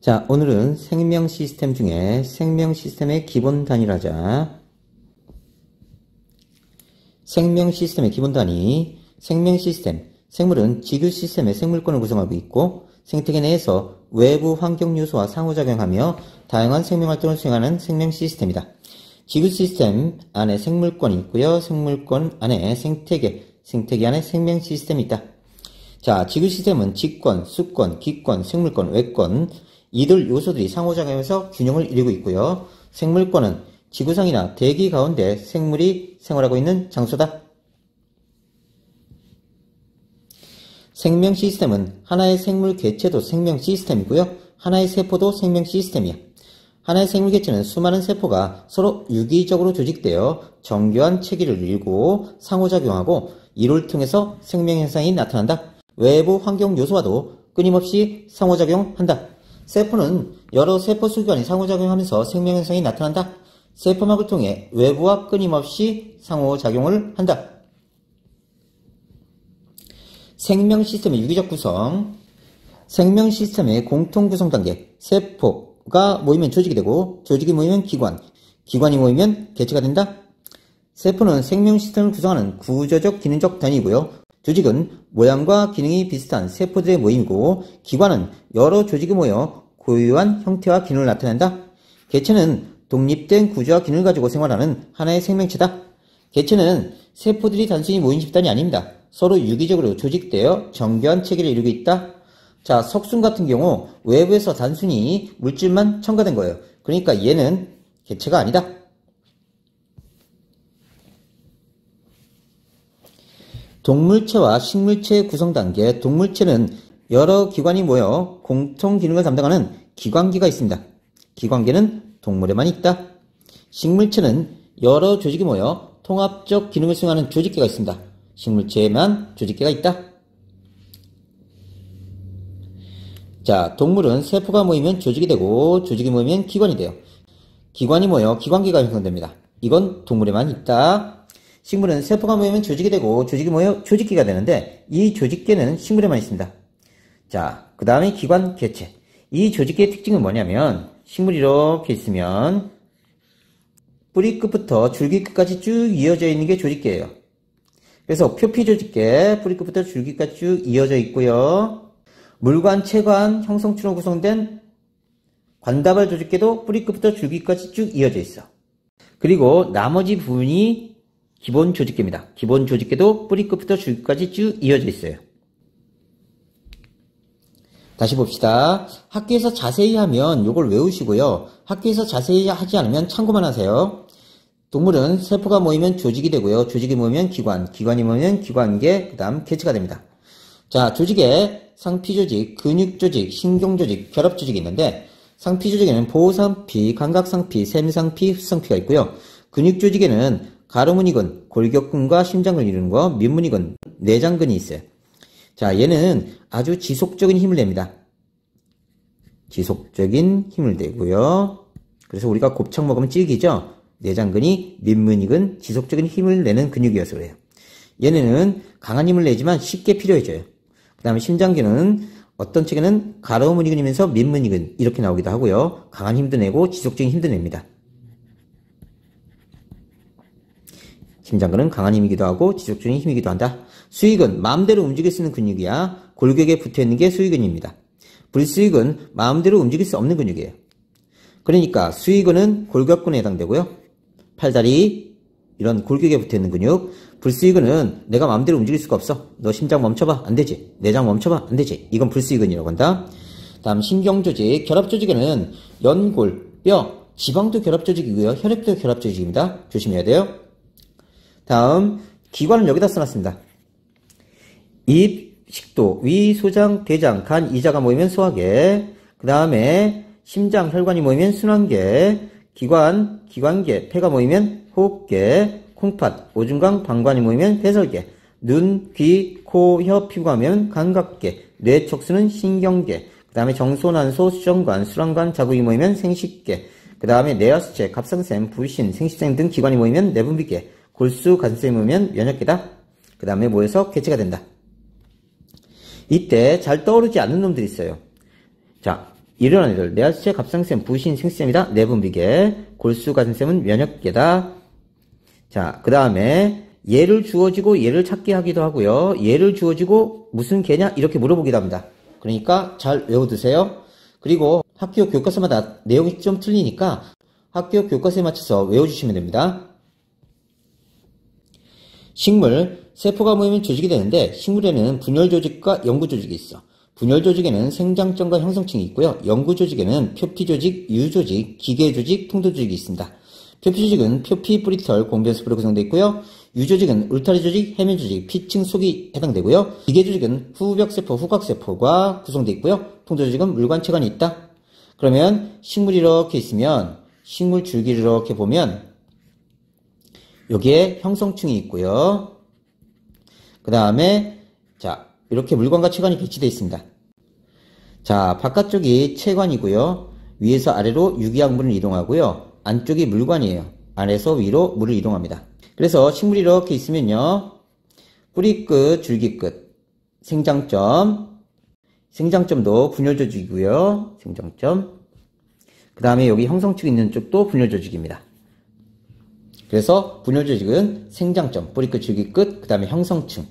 자, 오늘은 생명 시스템 중에 생명 시스템의 기본 단위라자. 생명 시스템의 기본 단위, 생명 시스템. 생물은 지구 시스템의 생물권을 구성하고 있고 생태계 내에서 외부 환경 요소와 상호작용하며 다양한 생명활동을 수행하는 생명 시스템이다. 지구 시스템 안에 생물권이 있고요. 생물권 안에 생태계 안에 생명 시스템이 있다. 자, 지구 시스템은 직권, 수권, 기권, 생물권, 외권 이들 요소들이 상호작용해서 균형을 이루고 있고요. 생물권은 지구상이나 대기 가운데 생물이 생활하고 있는 장소다. 생명 시스템은 하나의 생물 개체도 생명 시스템이고요. 하나의 세포도 생명 시스템이야. 하나의 생물 개체는 수많은 세포가 서로 유기적으로 조직되어 정교한 체계를 이루고 상호작용하고 이를 통해서 생명 현상이 나타난다. 외부 환경 요소와도 끊임없이 상호작용한다. 세포는 여러 세포 수기관이 상호작용하면서 생명 현상이 나타난다. 세포막을 통해 외부와 끊임없이 상호작용을 한다. 생명 시스템의 유기적 구성. 생명 시스템의 공통 구성 단계. 세포가 모이면 조직이 되고 조직이 모이면 기관, 기관이 모이면 개체가 된다. 세포는 생명 시스템을 구성하는 구조적 기능적 단위이고요. 조직은 모양과 기능이 비슷한 세포들의 모임이고 기관은 여러 조직이 모여 고유한 형태와 기능을 나타낸다. 개체는 독립된 구조와 기능을 가지고 생활하는 하나의 생명체다. 개체는 세포들이 단순히 모인 집단이 아닙니다. 서로 유기적으로 조직되어 정교한 체계를 이루고 있다. 자, 석순 같은 경우 외부에서 단순히 물질만 첨가된 거예요. 그러니까 얘는 개체가 아니다. 동물체와 식물체의 구성 단계. 동물체는 여러 기관이 모여 공통 기능을 담당하는 기관계가 있습니다. 기관계는 동물에만 있다. 식물체는 여러 조직이 모여 통합적 기능을 수행하는 조직계가 있습니다. 식물체에만 조직계가 있다. 자, 동물은 세포가 모이면 조직이 되고 조직이 모이면 기관이 돼요. 기관이 모여 기관계가 형성됩니다. 이건 동물에만 있다. 식물은 세포가 모이면 조직이 되고 조직이 모여 조직계가 되는데 이 조직계는 식물에만 있습니다. 자, 그 다음에 기관, 개체. 이 조직계의 특징은 뭐냐면 식물이 이렇게 있으면 뿌리 끝부터 줄기 끝까지 쭉 이어져 있는 게 조직계예요. 그래서 표피 조직계, 뿌리 끝부터 줄기까지 쭉 이어져 있고요. 물관, 체관, 형성추로 구성된 관다발 조직계도 뿌리 끝부터 줄기까지 쭉 이어져 있어. 그리고 나머지 부분이 기본 조직계입니다. 기본 조직계도 뿌리 끝부터 줄기까지 쭉 이어져 있어요. 다시 봅시다. 학교에서 자세히 하면 이걸 외우시고요. 학교에서 자세히 하지 않으면 참고만 하세요. 동물은 세포가 모이면 조직이 되고요. 조직이 모이면 기관, 기관이 모이면 기관계, 그 다음 개체가 됩니다. 자, 조직에 상피조직, 근육조직, 신경조직, 결합조직이 있는데 상피조직에는 보상피, 감각상피, 샘상피, 흡상피가 있고요. 근육조직에는 가로무늬근, 골격근과 심장근을 이루는 거, 밑무늬근, 내장근이 있어요. 자, 얘는 아주 지속적인 힘을 냅니다. 지속적인 힘을 내고요. 그래서 우리가 곱창 먹으면 질기죠? 내장근이 밑무늬근, 지속적인 힘을 내는 근육이어서 그래요. 얘네는 강한 힘을 내지만 쉽게 필요해져요. 그 다음에 심장근은 어떤 책에는 가로무늬근이면서 밑무늬근 이렇게 나오기도 하고요. 강한 힘도 내고 지속적인 힘도 냅니다. 심장근은 강한 힘이기도 하고 지속적인 힘이기도 한다. 수익은 마음대로 움직일 수 있는 근육이야. 골격에 붙어있는 게 수익근입니다. 불수익은 마음대로 움직일 수 없는 근육이에요. 그러니까 수익근은 골격근에 해당되고요. 팔다리 이런 골격에 붙어있는 근육. 불수익근은 내가 마음대로 움직일 수가 없어. 너 심장 멈춰봐. 안 되지. 내장 멈춰봐. 안 되지. 이건 불수익근이라고 한다. 다음 신경조직. 결합조직에는 연골, 뼈, 지방도 결합조직이고요. 혈액도 결합조직입니다. 조심해야 돼요. 다음 기관은 여기다 써놨습니다. 입, 식도, 위, 소장, 대장, 간, 이자가 모이면 소화계. 그 다음에 심장, 혈관이 모이면 순환계. 기관, 기관계, 폐가 모이면 호흡계. 콩팥, 오줌강, 방관이 모이면 배설계. 눈, 귀, 코, 혀, 피부가 모이면 감각계. 뇌, 척수는 신경계. 그 다음에 정소, 난소, 수정관, 수란관, 자궁이 모이면 생식계. 그 다음에 내하수체, 갑상샘, 부신, 생식생 등 기관이 모이면 내분비계. 골수, 간수에 모이면 면역계다. 그 다음에 모여서 개체가 된다. 이때 잘 떠오르지 않는 놈들이 있어요. 자, 이런 애들 내하수체 갑상샘 부신 생수샘이다. 내분비계. 골수 가슴샘은 면역계다. 자, 그 다음에 얘를 주어지고 얘를 찾게 하기도 하고요. 얘를 주어지고 무슨 개냐 이렇게 물어보기도 합니다. 그러니까 잘 외워두세요. 그리고 학교 교과서마다 내용이 좀 틀리니까 학교 교과서에 맞춰서 외워주시면 됩니다. 식물, 세포가 모이면 조직이 되는데 식물에는 분열 조직과 영구 조직이 있어. 분열 조직에는 생장점과 형성층이 있고요. 영구 조직에는 표피 조직, 유조직, 기계 조직, 통도 조직이 있습니다. 표피 조직은 표피, 뿌리털, 공변세포로 구성되어 있고요. 유조직은 울타리 조직, 해면 조직, 피층 속이 해당되고요. 기계 조직은 후벽세포, 후각세포가 구성되어 있고요. 통도 조직은 물관체관이 있다. 그러면 식물이 이렇게 있으면 식물 줄기를 이렇게 보면 여기에 형성층이 있고요. 그 다음에 자 이렇게 물관과 체관이 배치되어 있습니다. 자 바깥쪽이 체관이고요. 위에서 아래로 유기양분을 이동하고요. 안쪽이 물관이에요. 아래에서 위로 물을 이동합니다. 그래서 식물이 이렇게 있으면요. 뿌리 끝, 줄기 끝, 생장점도 분열 조직이고요. 생장점. 그 다음에 여기 형성층 있는 쪽도 분열 조직입니다. 그래서 분열 조직은 생장점, 뿌리 끝, 줄기 끝, 그 다음에 형성층.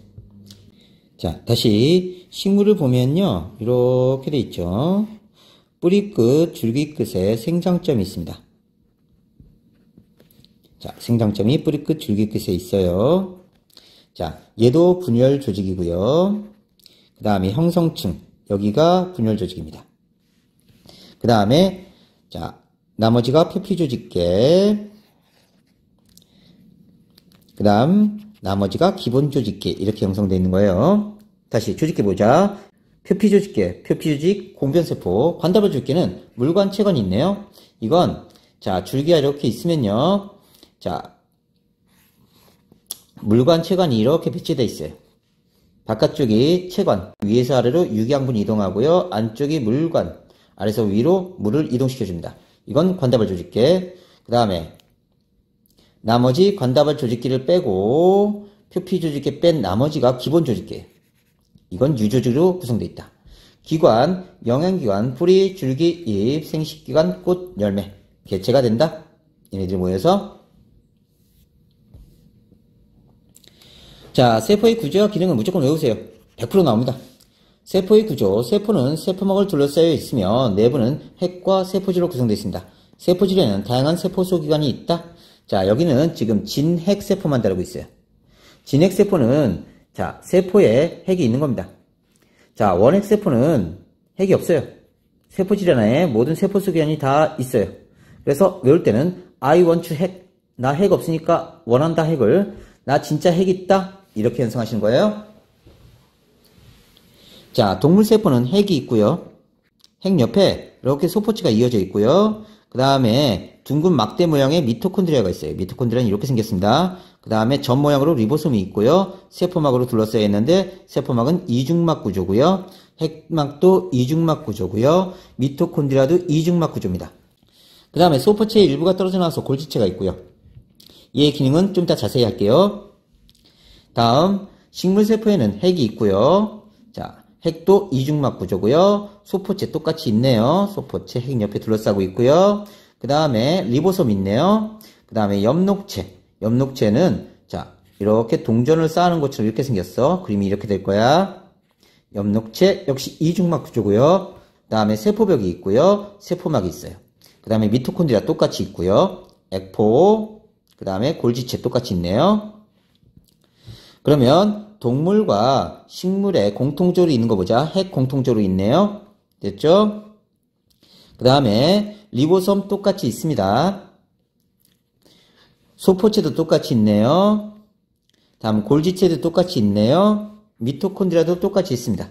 자, 다시 식물을 보면요. 이렇게 돼 있죠. 뿌리 끝, 줄기 끝에 생장점이 있습니다. 자, 생장점이 뿌리 끝, 줄기 끝에 있어요. 자, 얘도 분열 조직이고요. 그 다음에 형성층, 여기가 분열 조직입니다. 그 다음에 자, 나머지가 표피 조직계, 그 다음 나머지가 기본 조직계 이렇게 형성되어 있는 거예요. 다시 조직계 보자. 표피 조직계, 표피 조직, 공변세포, 관다발 조직계는 물관 체관이 있네요. 이건 자 줄기가 이렇게 있으면요. 자 물관 체관이 이렇게 배치되어 있어요. 바깥쪽이 체관, 위에서 아래로 유기양분이 이동하고요. 안쪽이 물관, 아래에서 위로 물을 이동시켜줍니다. 이건 관다발 조직계. 그 다음에 나머지 관다발 조직계를 빼고 표피 조직계 뺀 나머지가 기본 조직계. 이건 유조직으로 구성되어 있다. 기관, 영양기관, 뿌리, 줄기, 잎, 생식기관, 꽃, 열매. 개체가 된다. 얘네들이 모여서 자, 세포의 구조와 기능을 무조건 외우세요. 100% 나옵니다. 세포의 구조, 세포는 세포막을 둘러싸여 있으며 내부는 핵과 세포질로 구성되어 있습니다. 세포질에는 다양한 세포 소기관이 있다. 자, 여기는 지금 진핵세포만 다루고 있어요. 진핵세포는 자, 세포에 핵이 있는 겁니다. 자, 원핵세포는 핵이 없어요. 세포질 하나에 모든 세포 소기관이 다 있어요. 그래서 외울 때는 I want to 핵, 나 핵 없으니까 원한다 핵을, 나 진짜 핵 있다 이렇게 연상하시는 거예요. 자, 동물세포는 핵이 있고요. 핵 옆에 이렇게 소포체가 이어져 있고요. 그 다음에 둥근 막대 모양의 미토콘드리아가 있어요. 미토콘드리아는 이렇게 생겼습니다. 그 다음에 점 모양으로 리보솜이 있고요. 세포막으로 둘러싸여 있는데 세포막은 이중막 구조고요. 핵막도 이중막 구조고요. 미토콘드리아도 이중막 구조입니다. 그 다음에 소포체의 일부가 떨어져 나와서 골지체가 있고요. 얘의 기능은 좀 이따 자세히 할게요. 다음 식물세포에는 핵이 있고요. 자, 핵도 이중막 구조고요. 소포체 똑같이 있네요. 소포체 핵 옆에 둘러싸고 있고요. 그 다음에 리보솜 있네요. 그 다음에 엽록체. 엽록체는 자 이렇게 동전을 쌓는 것처럼 이렇게 생겼어. 그림이 이렇게 될 거야. 엽록체 역시 이중막 구조고요. 그 다음에 세포벽이 있고요. 세포막이 있어요. 그 다음에 미토콘드리아 똑같이 있고요. 액포, 그 다음에 골지체 똑같이 있네요. 그러면 동물과 식물의 공통적으로 있는 거 보자. 핵 공통적으로 있네요. 됐죠? 그 다음에 리보솜 똑같이 있습니다. 소포체도 똑같이 있네요. 다음 골지체도 똑같이 있네요. 미토콘드리아도 똑같이 있습니다.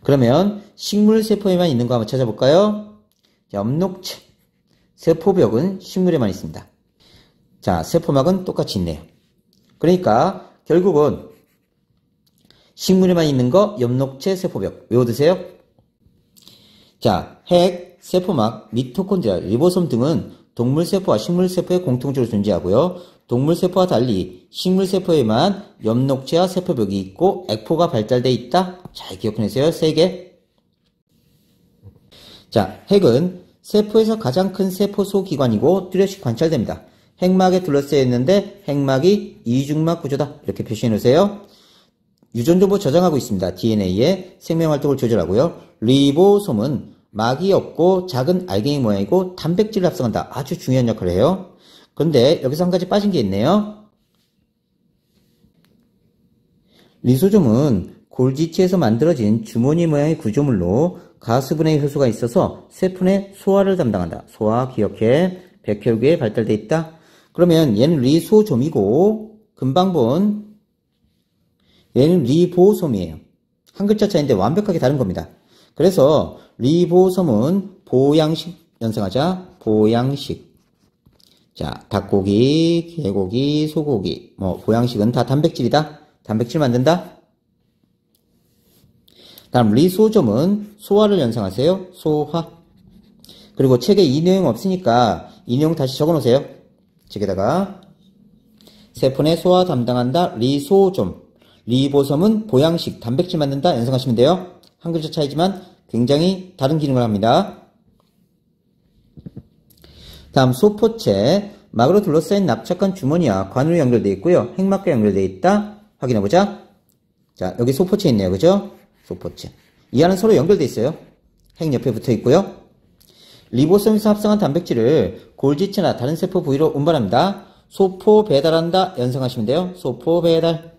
그러면 식물세포에만 있는 거 한번 찾아볼까요? 엽록체. 세포벽은 식물에만 있습니다. 자, 세포막은 똑같이 있네요. 그러니까 결국은 식물에만 있는 거 엽록체, 세포벽 외워두세요. 자, 핵, 세포막, 미토콘드리아, 리보솜 등은 동물세포와 식물세포에 공통적으로 존재하고요. 동물세포와 달리 식물세포에만 엽록체와 세포벽이 있고 액포가 발달되어 있다. 잘 기억해내세요. 3개. 자, 핵은 세포에서 가장 큰 세포 소기관이고 뚜렷이 관찰됩니다. 핵막에 둘러싸여 있는데 핵막이 이중막 구조다. 이렇게 표시해 놓으세요. 유전정보 저장하고 있습니다. DNA의 생명활동을 조절하고요. 리보솜은 막이 없고 작은 알갱이 모양이고 단백질을 합성한다. 아주 중요한 역할을 해요. 그런데 여기서 한 가지 빠진 게 있네요. 리소솜은 골지치에서 만들어진 주머니 모양의 구조물로 가스분해 효소가 있어서 세포 내 소화를 담당한다. 소화 기억해. 백혈구에 발달되어 있다. 그러면 얘는 리소솜이고 금방 본 얘는 리보솜이에요. 한 글자 차이인데 완벽하게 다른 겁니다. 그래서 리보솜은 보양식 연상하자. 보양식. 자, 닭고기, 개고기, 소고기. 보양식은 다 단백질이다. 단백질 만든다. 다음 리소솜은 소화를 연상하세요. 소화. 그리고 책에 이 내용 없으니까 이 내용 다시 적어 놓으세요. 책에다가 세포 내 소화 담당한다. 리소솜. 리보솜은 보양식, 단백질 만든다. 연상하시면 돼요. 한 글자 차이지만 굉장히 다른 기능을 합니다. 다음 소포체. 막으로 둘러싸인 납작한 주머니와 관으로 연결되어 있고요. 핵막과 연결되어 있다. 확인해보자. 자, 여기 소포체 있네요. 그죠? 소포체. 이 안은 서로 연결되어 있어요. 핵 옆에 붙어 있고요. 리보솜에서 합성한 단백질을 골지체나 다른 세포 부위로 운반합니다. 소포 배달한다. 연상하시면 돼요. 소포 배달.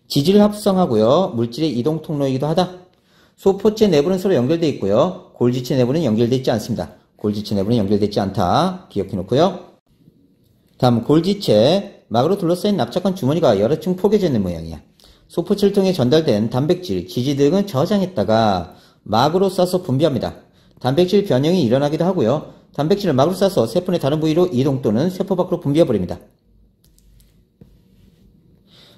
지질 합성하고요. 물질의 이동 통로이기도 하다. 소포체 내부는 서로 연결되어 있고요. 골지체 내부는 연결되어 있지 않습니다. 골지체 내부는 연결되어 있지 않다. 기억해 놓고요. 다음 골지체. 막으로 둘러싸인 납작한 주머니가 여러 층 포개져 있는 모양이야. 소포체를 통해 전달된 단백질, 지지 등은 저장했다가 막으로 싸서 분비합니다. 단백질 변형이 일어나기도 하고요. 단백질을 막으로 싸서 세포 내 다른 부위로 이동 또는 세포 밖으로 분비해버립니다.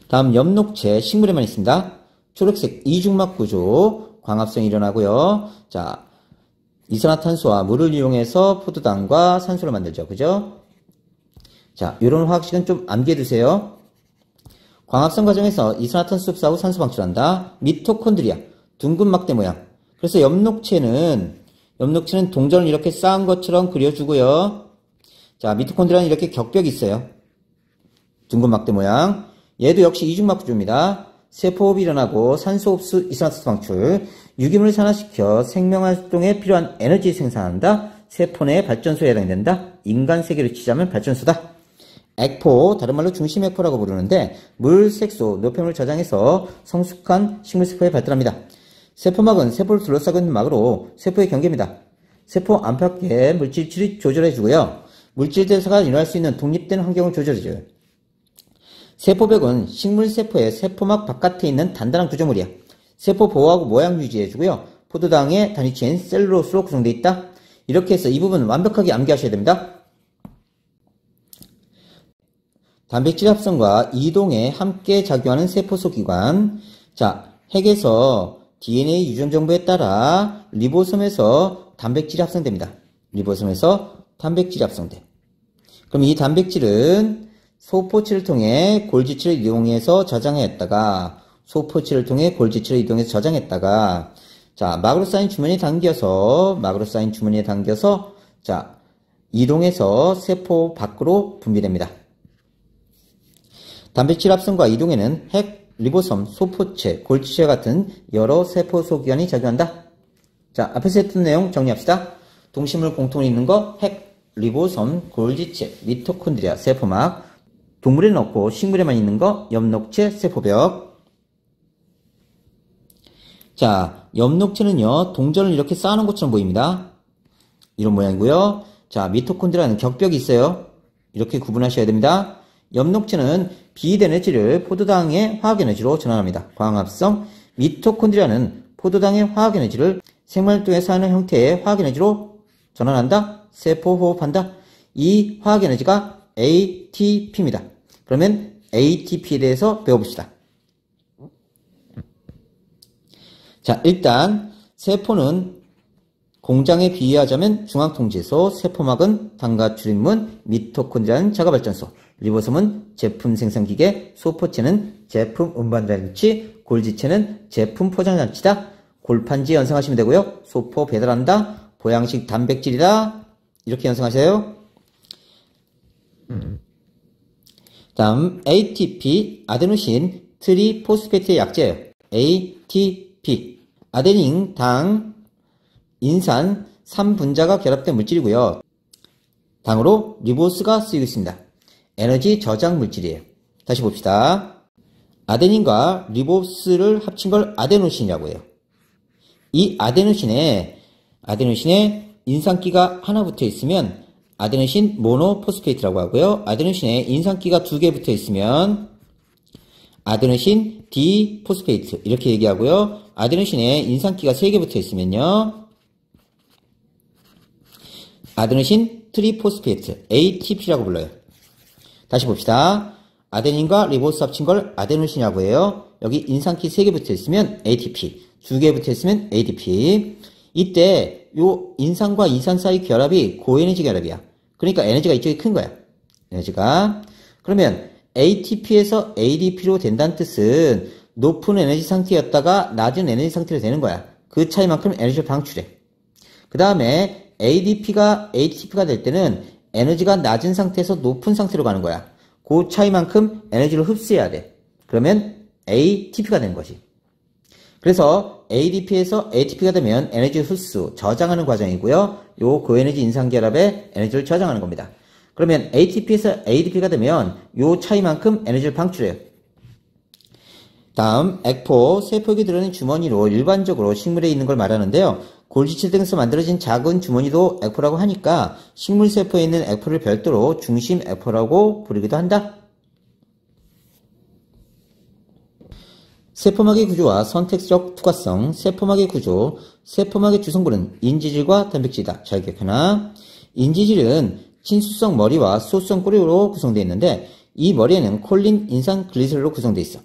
다음 엽록체, 식물에만 있습니다. 초록색 이중막 구조, 광합성이 일어나고요. 자, 이산화탄소와 물을 이용해서 포도당과 산소를 만들죠. 그죠? 자, 이런 화학식은 좀 암기해두세요. 광합성 과정에서 이산화탄소 흡수하고 산소 방출한다. 미토콘드리아, 둥근 막대 모양. 그래서 엽록체는 동전을 이렇게 쌓은 것처럼 그려주고요. 자, 미토콘드리아는 이렇게 격벽이 있어요. 둥근 막대 모양. 얘도 역시 이중막 구조입니다. 세포호흡이 일어나고 산소 흡수, 이산화탄소 방출, 유기물을 산화시켜 생명활동에 필요한 에너지 생산한다. 세포 내 발전소에 해당된다. 인간 세계로 치자면 발전소다. 액포, 다른 말로 중심액포라고 부르는데 물, 색소, 노폐물을 저장해서 성숙한 식물세포에 발달합니다. 세포막은 세포를 둘러싸고 있는 막으로 세포의 경계입니다. 세포 안팎의 물질을 조절해주고요. 물질 대사가 일어날 수 있는 독립된 환경을 조절해줘요. 세포벽은 식물세포의 세포막 바깥에 있는 단단한 구조물이야. 세포 보호하고 모양 유지해주고요. 포도당의 단위체인 셀룰로스로 구성되어 있다. 이렇게 해서 이 부분 완벽하게 암기하셔야 됩니다. 단백질 합성과 이동에 함께 작용하는 세포속 기관. 자, 핵에서 DNA 유전 정보에 따라 리보솜에서 단백질이 합성됩니다. 리보솜에서 단백질이 합성돼. 그럼 이 단백질은 소포체를 통해 골지체를 이용해서 저장했다가 자, 막으로 쌓인 주머니에 당겨서 자, 이동해서 세포 밖으로 분비됩니다. 단백질 합성과 이동에는 핵, 리보솜, 소포체, 골지체 같은 여러 세포 소기관이 작용한다. 자, 앞에서 했던 내용 정리합시다. 동식물 공통으로 있는 거 핵, 리보솜, 골지체, 미토콘드리아, 세포막. 동물에는 없고 식물에만 있는 거 엽록체, 세포벽. 자, 엽록체는요 동전을 이렇게 쌓아놓은 것처럼 보입니다. 이런 모양이고요. 자, 미토콘드리아는 격벽이 있어요. 이렇게 구분하셔야 됩니다. 엽록체는 비대에너지를 포도당의 화학에너지로 전환합니다. 광합성. 미토콘드리아는 포도당의 화학에너지를 생활활동에서 하는 형태의 화학에너지로 전환한다. 세포 호흡한다. 이 화학에너지가 ATP입니다. 그러면 ATP에 대해서 배워봅시다. 자, 일단 세포는 공장에 비유하자면 중앙통제소, 세포막은 당과 출입문, 미토콘드리아는 자가발전소, 리보솜은 제품 생산기계, 소포체는 제품 운반장치, 골지체는 제품 포장장치다. 골판지 연상하시면 되고요. 소포 배달한다. 보양식 단백질이다. 이렇게 연상하세요. 다음 ATP, 아데노신 트리포스페트의 약자예요. ATP, 아데닌, 당, 인산, 3분자가 결합된 물질이고요. 당으로 리보스가 쓰이고 있습니다. 에너지 저장 물질이에요. 다시 봅시다. 아데닌과 리보스를 합친 걸 아데노신이라고 해요. 이 아데노신에 인산기가 하나 붙어 있으면 아데노신 모노포스페이트라고 하고요. 아데노신에 인산기가 2개 붙어 있으면 아데노신 디포스페이트 이렇게 얘기하고요. 아데노신에 인산기가 3개 붙어 있으면요. 아데노신 트리포스페이트 ATP라고 불러요. 다시 봅시다. 아데닌과 리보스 합친 걸 아데노신이라고 해요. 여기 인산기 3개 붙어 있으면 ATP, 2개 붙어 있으면 ADP. 이때 요 인산과 인산 사이 결합이 고에너지 결합이야. 그러니까 에너지가 이쪽이 큰 거야. 에너지가. 그러면 ATP에서 ADP로 된다는 뜻은 높은 에너지 상태였다가 낮은 에너지 상태로 되는 거야. 그 차이만큼 에너지를 방출해. 그 다음에 ADP가 ATP가 될 때는 에너지가 낮은 상태에서 높은 상태로 가는 거야. 그 차이만큼 에너지를 흡수해야 돼. 그러면 ATP가 되는 거지. 그래서 ADP에서 ATP가 되면 에너지 흡수, 저장하는 과정이고요. 요 고에너지 인산결합에 에너지를 저장하는 겁니다. 그러면 ATP에서 ADP가 되면 요 차이만큼 에너지를 방출해요. 다음 액포, 세포액이 들어있는 주머니로 일반적으로 식물에 있는 걸 말하는데요. 골지칠 등에서 만들어진 작은 주머니도 액포라고 하니까 식물세포에 있는 액포를 별도로 중심 액포라고 부르기도 한다. 세포막의 구조와 선택적 투과성, 세포막의 구조, 세포막의 주성분은 인지질과 단백질이다. 잘 기억하나? 인지질은 친수성 머리와 소수성 꼬리로 구성되어 있는데 이 머리에는 콜린, 인산, 글리세롤로 구성되어 있어.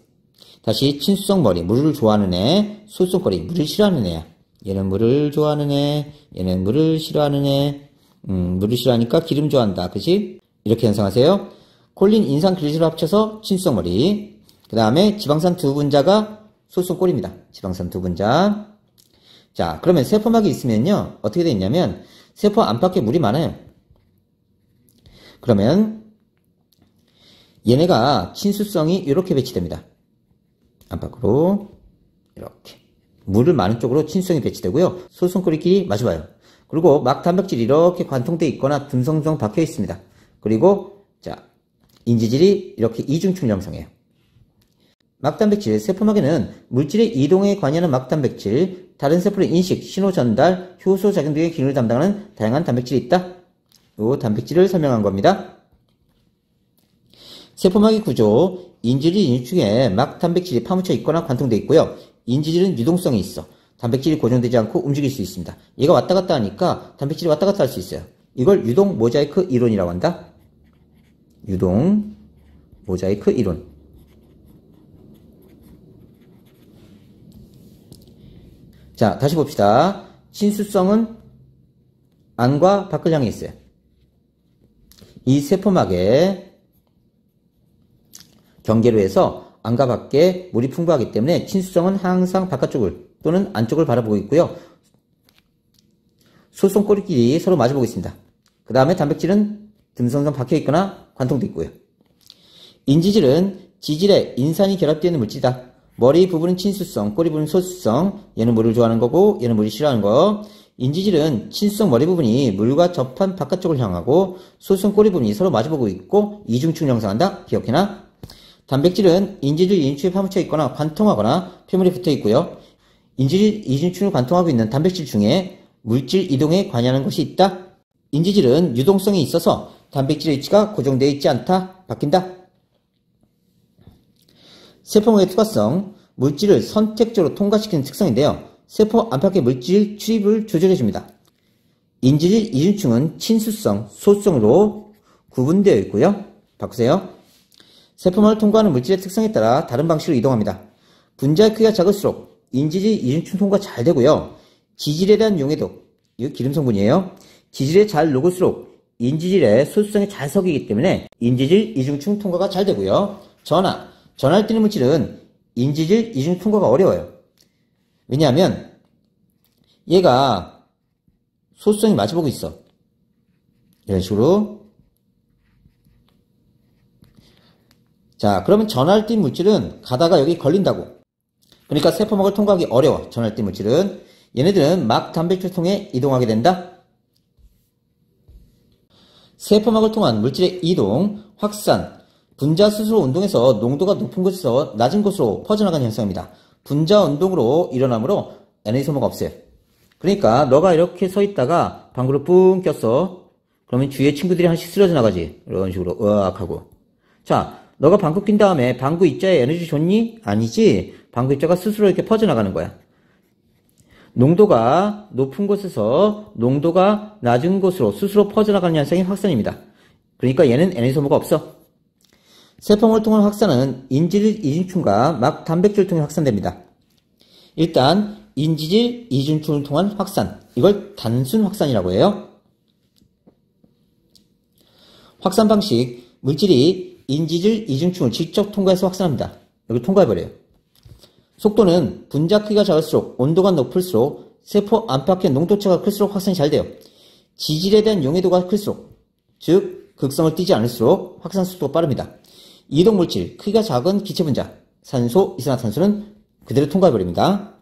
다시 친수성 머리, 물을 좋아하는 애, 소수성 꼬리, 물을 싫어하는 애야. 얘는 물을 좋아하는 애, 얘는 물을 싫어하는 애. 물을 싫어하니까 기름 좋아한다. 그치? 이렇게 연상하세요. 콜린, 인산, 글리세롤 합쳐서 친수성 머리. 그 다음에 지방산 2분자가 소수성 꼬리입니다. 지방산 2분자. 자, 그러면 세포막이 있으면요. 어떻게 되어 있냐면 세포 안팎에 물이 많아요. 그러면 얘네가 친수성이 이렇게 배치됩니다. 안팎으로 이렇게. 물을 많은 쪽으로 친수성이 배치되고요. 소수성 꼬리끼리 마주봐요. 그리고 막 단백질이 이렇게 관통되어 있거나 듬성듬성 박혀 있습니다. 그리고 자, 인지질이 이렇게 이중축 형성해요. 막단백질, 세포막에는 물질의 이동에 관여하는 막단백질, 다른 세포의 인식, 신호 전달, 효소 작용 등의 기능을 담당하는 다양한 단백질이 있다. 이 단백질을 설명한 겁니다. 세포막의 구조, 인지질 인축에 막단백질이 파묻혀 있거나 관통되어 있고요. 인지질은 유동성이 있어. 단백질이 고정되지 않고 움직일 수 있습니다. 얘가 왔다 갔다 하니까 단백질이 왔다 갔다 할 수 있어요. 이걸 유동 모자이크 이론이라고 한다. 유동 모자이크 이론. 자, 다시 봅시다. 친수성은 안과 밖을 향해 있어요. 이 세포막에 경계로 해서 안과 밖에 물이 풍부하기 때문에 친수성은 항상 바깥쪽을 또는 안쪽을 바라보고 있고요. 소수성 꼬리끼리 서로 마주보고 있습니다. 그 다음에 단백질은 듬성듬성 박혀 있거나 관통되어 있고요. 인지질은 지질에 인산이 결합되어 있는 물질이다. 머리 부분은 친수성, 꼬리 부분은 소수성. 얘는 물을 좋아하는 거고 얘는 물을 싫어하는 거. 인지질은 친수성 머리 부분이 물과 접한 바깥쪽을 향하고 소수성 꼬리 부분이 서로 마주보고 있고 이중축을 형성한다. 기억해놔. 단백질은 인지질 인축에 파묻혀 있거나 관통하거나 표면에 붙어 있고요. 인지질 이중축을 관통하고 있는 단백질 중에 물질 이동에 관여하는 것이 있다. 인지질은 유동성이 있어서 단백질의 위치가 고정되어 있지 않다. 바뀐다. 세포막의 투과성, 물질을 선택적으로 통과시키는 특성인데요. 세포 안팎의 물질 출입을 조절해줍니다. 인지질 이중축은 친수성, 소수성으로 구분되어 있고요. 바꾸세요. 세포막을 통과하는 물질의 특성에 따라 다른 방식으로 이동합니다. 분자의 크기가 작을수록 인지질 이중축 통과 잘 되고요. 지질에 대한 용해도, 이거 기름 성분이에요. 지질에 잘 녹을수록 인지질의 소수성이 잘 섞이기 때문에 인지질 이중축 통과가 잘 되고요. 전할 때 있는 물질은 인지질 이중축 통과가 어려워요. 왜냐하면 얘가 소수점이 마주보고 있어. 이런 식으로. 자, 그러면 전하를 띤 물질은 가다가 여기 걸린다고. 그러니까 세포막을 통과하기 어려워. 전하를 띤 물질은. 얘네들은 막 단백질을 통해 이동하게 된다. 세포막을 통한 물질의 이동, 확산, 분자 스스로 운동해서 농도가 높은 곳에서 낮은 곳으로 퍼져나가는 현상입니다. 분자 운동으로 일어나므로 에너지 소모가 없어요. 그러니까 너가 이렇게 서 있다가 방구를 뿡 꼈어. 그러면 주위에 친구들이 하나씩 쓰러져 나가지. 이런 식으로 으악 하고. 자, 너가 방구 낀 다음에 방구 입자에 에너지 줬니? 아니지. 방구 입자가 스스로 이렇게 퍼져나가는 거야. 농도가 높은 곳에서 농도가 낮은 곳으로 스스로 퍼져나가는 현상이 확산입니다. 그러니까 얘는 에너지 소모가 없어. 세포막을 통한 확산은 인지질 이중충과 막 단백질을 통해 확산됩니다. 일단 인지질 이중충을 통한 확산, 이걸 단순 확산이라고 해요. 확산 방식, 물질이 인지질 이중충을 직접 통과해서 확산합니다. 여기 통과해버려요. 속도는 분자 크기가 작을수록 온도가 높을수록 세포 안팎의 농도차가 클수록 확산이 잘 돼요. 지질에 대한 용해도가 클수록, 즉 극성을 띠지 않을수록 확산 속도가 빠릅니다. 이동물질, 크기가 작은 기체분자, 산소, 이산화탄소는 그대로 통과해버립니다.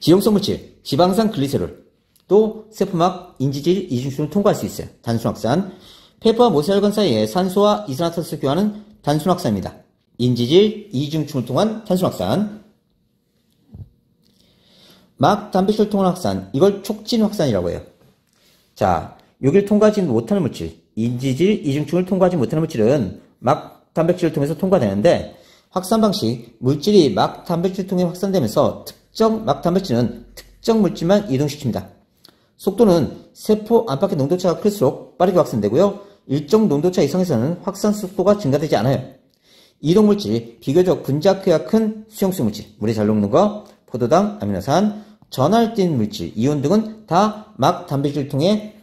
지용성 물질, 지방산 글리세롤, 또 세포막 인지질 이중충을 통과할 수 있어요. 단순 확산. 폐포와 모세혈관 사이에 산소와 이산화탄소를 교환하는 단순 확산입니다. 인지질 이중충을 통한 단순 확산. 막 단백질을 통한 확산, 이걸 촉진 확산이라고 해요. 자, 여기를 통과하지 못하는 물질, 인지질 이중충을 통과하지 못하는 물질은 막 단백질을 통해서 통과되는데, 확산 방식, 물질이 막 단백질을 통해 확산되면서 특정 막 단백질은 특정 물질만 이동시킵니다. 속도는 세포 안팎의 농도차가 클수록 빠르게 확산되고요. 일정 농도차 이상에서는 확산 속도가 증가되지 않아요. 이동물질, 비교적 분자 크기가 큰 수용성 물질, 물에 잘 녹는 거, 포도당, 아미노산, 전하를 띤 물질, 이온 등은 다 막 단백질을 통해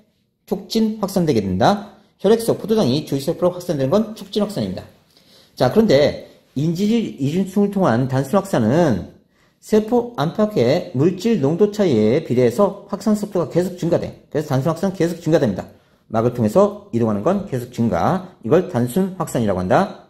촉진 확산되게 된다. 혈액속 포도당이 조직세포로 확산되는 건 촉진 확산입니다. 자, 그런데 인지질 이중충을 통한 단순 확산은 세포 안팎의 물질 농도 차이에 비례해서 확산 속도가 계속 증가돼. 그래서 단순 확산 계속 증가됩니다. 막을 통해서 이동하는 건 계속 증가. 이걸 단순 확산이라고 한다.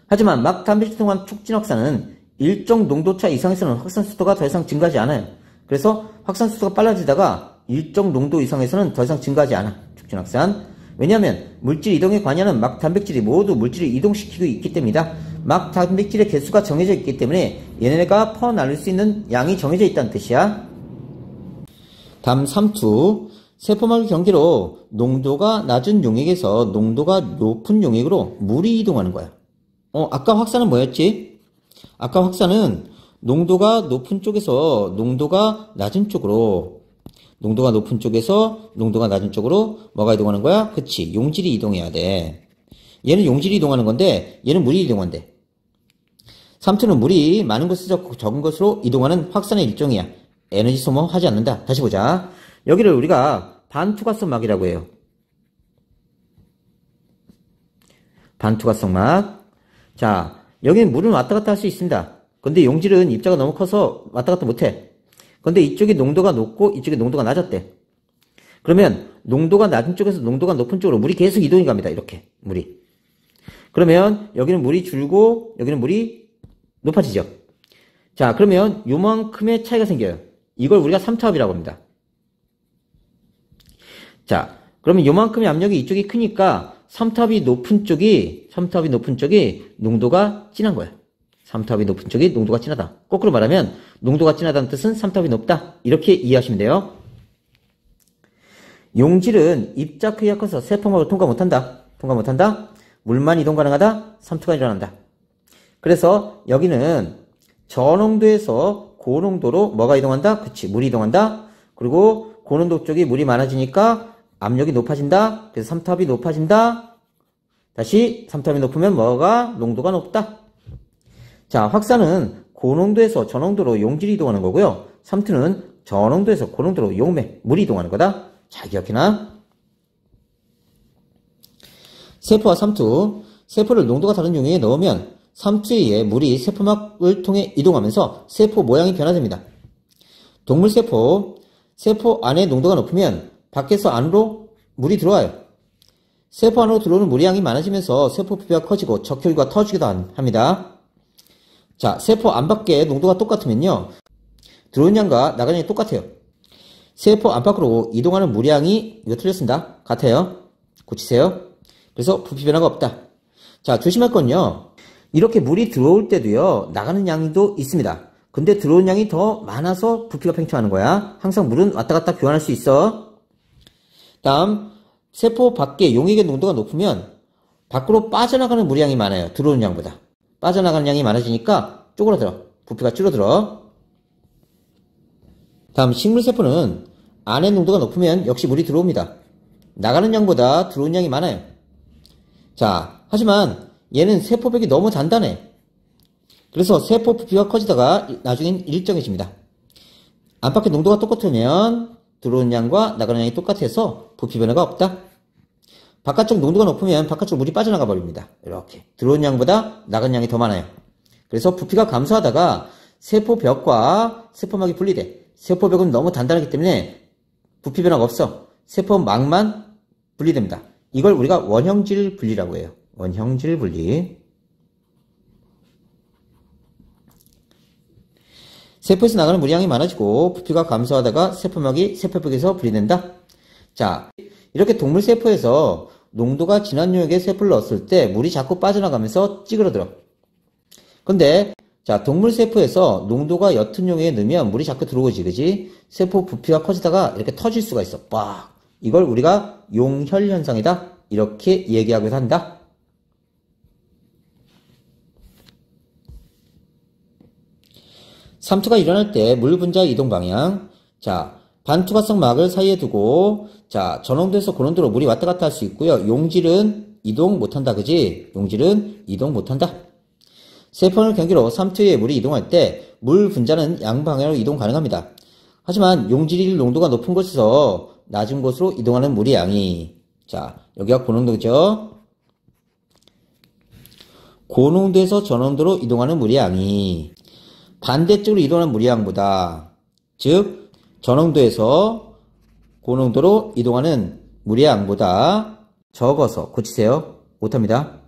하지만 막 단백질 통한 촉진 확산은 일정 농도차 이상에서는 확산 속도가 더 이상 증가하지 않아요. 그래서 확산 속도가 빨라지다가 일정 농도 이상에서는 더 이상 증가하지 않아. 촉진 확산. 왜냐하면 물질 이동에 관여하는 막 단백질이 모두 물질을 이동시키고 있기 때문이다. 막 단백질의 개수가 정해져 있기 때문에 얘네가 퍼나를 수 있는 양이 정해져 있다는 뜻이야. 다음 3투. 세포막의 경계로 농도가 낮은 용액에서 농도가 높은 용액으로 물이 이동하는 거야. 아까 확산은 뭐였지? 아까 확산은 농도가 높은 쪽에서 농도가 낮은 쪽으로, 농도가 높은 쪽에서 농도가 낮은 쪽으로 뭐가 이동하는 거야? 그치, 용질이 이동해야 돼. 얘는 용질이 이동하는 건데 얘는 물이 이동한대. 3투는 물이 많은 곳에서 적은 곳으로 이동하는 확산의 일종이야. 에너지 소모하지 않는다. 다시 보자. 여기를 우리가 반투과성 막이라고 해요. 반투과성 막. 자, 여기는 물은 왔다 갔다 할 수 있습니다. 근데 용질은 입자가 너무 커서 왔다 갔다 못해. 근데 이쪽이 농도가 높고 이쪽이 농도가 낮았대. 그러면 농도가 낮은 쪽에서 농도가 높은 쪽으로 물이 계속 이동이 갑니다. 이렇게 물이. 그러면 여기는 물이 줄고 여기는 물이 높아지죠. 자, 그러면 요만큼의 차이가 생겨요. 이걸 우리가 3타압이라고 합니다. 자, 그러면 요만큼의 압력이 이쪽이 크니까 3타압이 높은 쪽이 농도가 진한 거야. 3타압이 높은 쪽이 농도가 진하다. 거꾸로 말하면 농도가 진하다는 뜻은 3타압이 높다. 이렇게 이해하시면 돼요. 용질은 입자 크기가 커서 세포막을 통과 못한다. 물만 이동 가능하다. 3투가 일어난다. 그래서 여기는 저농도에서 고농도로 뭐가 이동한다? 그치, 물이 이동한다. 그리고 고농도 쪽이 물이 많아지니까 압력이 높아진다. 그래서 3타압이 높아진다. 다시 3타압이 높으면 뭐가? 농도가 높다. 자, 확산은 고농도에서 저농도로 용질이 이동하는 거고요. 3투는 저농도에서 고농도로 용맥, 물이 이동하는 거다. 잘 기억해놔. 세포와 3투, 세포를 농도가 다른 용액에 넣으면 3투에 의해 물이 세포막을 통해 이동하면서 세포 모양이 변화됩니다. 세포 안에 농도가 높으면 밖에서 안으로 물이 들어와요. 세포 안으로 들어오는 물의 양이 많아지면서 세포 부피가 커지고 적혈구가 터지기도 합니다. 자, 세포 안팎의 농도가 똑같으면요, 들어오는 양과 나가는 양이 똑같아요. 세포 안팎으로 이동하는 물의 양이, 이거 틀렸습니다. 같아요. 고치세요. 그래서 부피 변화가 없다. 자, 조심할 건요, 이렇게 물이 들어올 때도요, 나가는 양도 있습니다. 근데 들어오는 양이 더 많아서 부피가 팽창하는 거야. 항상 물은 왔다 갔다 교환할 수 있어. 다음, 세포 밖에 용액의 농도가 높으면 밖으로 빠져나가는 물의 양이 많아요. 들어오는 양보다. 빠져나가는 양이 많아지니까 쪼그라들어. 부피가 줄어들어. 다음, 식물세포는 안의 농도가 높으면 역시 물이 들어옵니다. 나가는 양보다 들어오는 양이 많아요. 자, 하지만 얘는 세포벽이 너무 단단해. 그래서 세포 부피가 커지다가 나중엔 일정해집니다. 안팎의 농도가 똑같으면 들어오는 양과 나가는 양이 똑같아서 부피 변화가 없다. 바깥쪽 농도가 높으면 바깥쪽 물이 빠져나가 버립니다. 이렇게 들어오는 양보다 나가는 양이 더 많아요. 그래서 부피가 감소하다가 세포벽과 세포막이 분리돼. 세포벽은 너무 단단하기 때문에 부피 변화가 없어. 세포막만 분리됩니다. 이걸 우리가 원형질 분리라고 해요. 원형질 분리. 세포에서 나가는 물량이 많아지고 부피가 감소하다가 세포막이 세포벽에서 분리된다. 자, 이렇게 동물 세포에서 농도가 진한 용액에 세포를 넣었을 때 물이 자꾸 빠져나가면서 찌그러들어. 근데 자, 동물 세포에서 농도가 옅은 용액에 넣으면 물이 자꾸 들어오지, 그지? 세포 부피가 커지다가 이렇게 터질 수가 있어. 빡! 이걸 우리가 용혈 현상이다, 이렇게 얘기하기도 한다. 삼투가 일어날 때 물 분자의 이동 방향. 자, 반투과성 막을 사이에 두고, 자, 전홍도에서 고농도로 물이 왔다 갔다 할 수 있고요. 용질은 이동 못한다, 그지? 용질은 이동 못한다. 세포를 경계로 삼투에 물이 이동할 때 물 분자는 양방향으로 이동 가능합니다. 하지만 용질 농도가 높은 곳에서 낮은 곳으로 이동하는 물의 양이, 자, 여기가 고농도죠? 고농도에서 저농도로 이동하는 물의 양이 반대쪽으로 이동하는 물의 양보다, 즉 저농도에서 고농도로 이동하는 물의 양보다 적어서, 고치세요. 못합니다.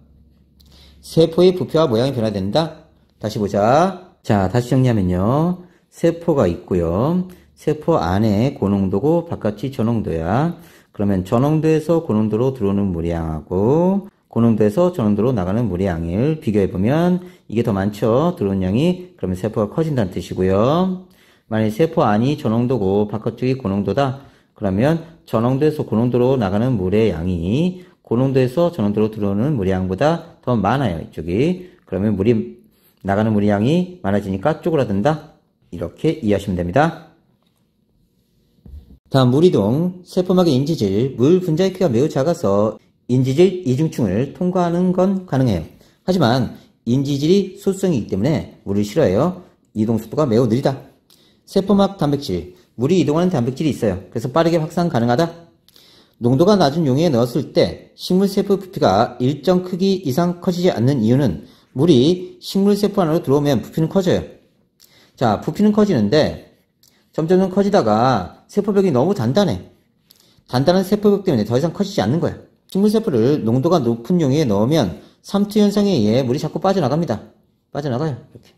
세포의 부피와 모양이 변화된다. 다시 보자. 자, 다시 정리하면요, 세포가 있고요, 세포 안에 고농도고 바깥이 저농도야. 그러면 저농도에서 고농도로 들어오는 물의 양하고 고농도에서 저농도로 나가는 물의 양을 비교해보면 이게 더 많죠, 들어오는 양이. 그러면 세포가 커진다는 뜻이고요. 만약 세포 안이 저농도고 바깥쪽이 고농도다, 그러면 저농도에서 고농도로 나가는 물의 양이 고농도에서 저농도로 들어오는 물의 양보다 더 많아요, 이쪽이. 그러면 나가는 물의 양이 많아지니까 쪼그라든다, 이렇게 이해하시면 됩니다. 다음, 물이동. 세포막의 인지질. 물 분자의 크기가 매우 작아서 인지질 이중층을 통과하는 건 가능해요. 하지만 인지질이 소수성이기 때문에 물을 싫어해요. 이동 속도가 매우 느리다. 세포막 단백질. 물이 이동하는 단백질이 있어요. 그래서 빠르게 확산 가능하다. 농도가 낮은 용액에 넣었을 때 식물세포 부피가 일정 크기 이상 커지지 않는 이유는 물이 식물세포 안으로 들어오면 부피는 커져요. 자, 부피는 커지는데 점점 커지다가 세포벽이 너무 단단해. 단단한 세포벽 때문에 더 이상 커지지 않는 거야. 식물세포를 농도가 높은 용액에 넣으면 삼투 현상에 의해 물이 자꾸 빠져나갑니다. 빠져나가요, 이렇게.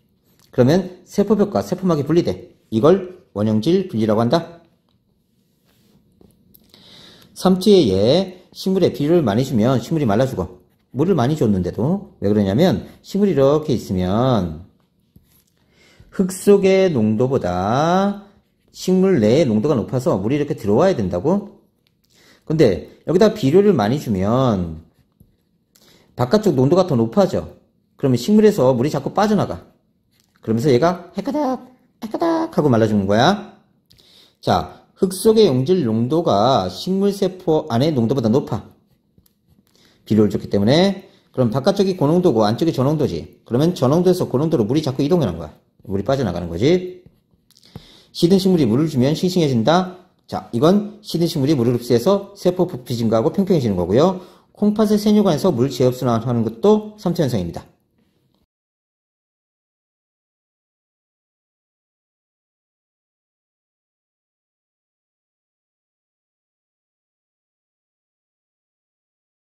그러면 세포벽과 세포막이 분리돼. 이걸 원형질 분리라고 한다. 삼투에 의해 식물에 비료를 많이 주면 식물이 말라 죽어. 물을 많이 줬는데도. 왜 그러냐면 식물이 이렇게 있으면 흙 속의 농도보다 식물 내의 농도가 높아서 물이 이렇게 들어와야 된다고. 근데 여기다 비료를 많이 주면 바깥쪽 농도가 더 높아져. 그러면 식물에서 물이 자꾸 빠져나가. 그러면서 얘가 해까닥 하고 말라주는 거야. 자, 흙 속의 용질 농도가 식물세포 안의 농도보다 높아. 비료를 줬기 때문에. 그럼 바깥쪽이 고농도고 안쪽이 저농도지. 그러면 저농도에서 고농도로 물이 자꾸 이동하는 거야. 물이 빠져나가는 거지. 시든 식물이 물을 주면 싱싱해진다. 자, 이건 시든 식물이 물을 흡수해서 세포 부피 증가하고 팽팽해지는 거고요. 콩팥의 세뇨관에서 물 재흡수하는 것도 삼투 현상입니다.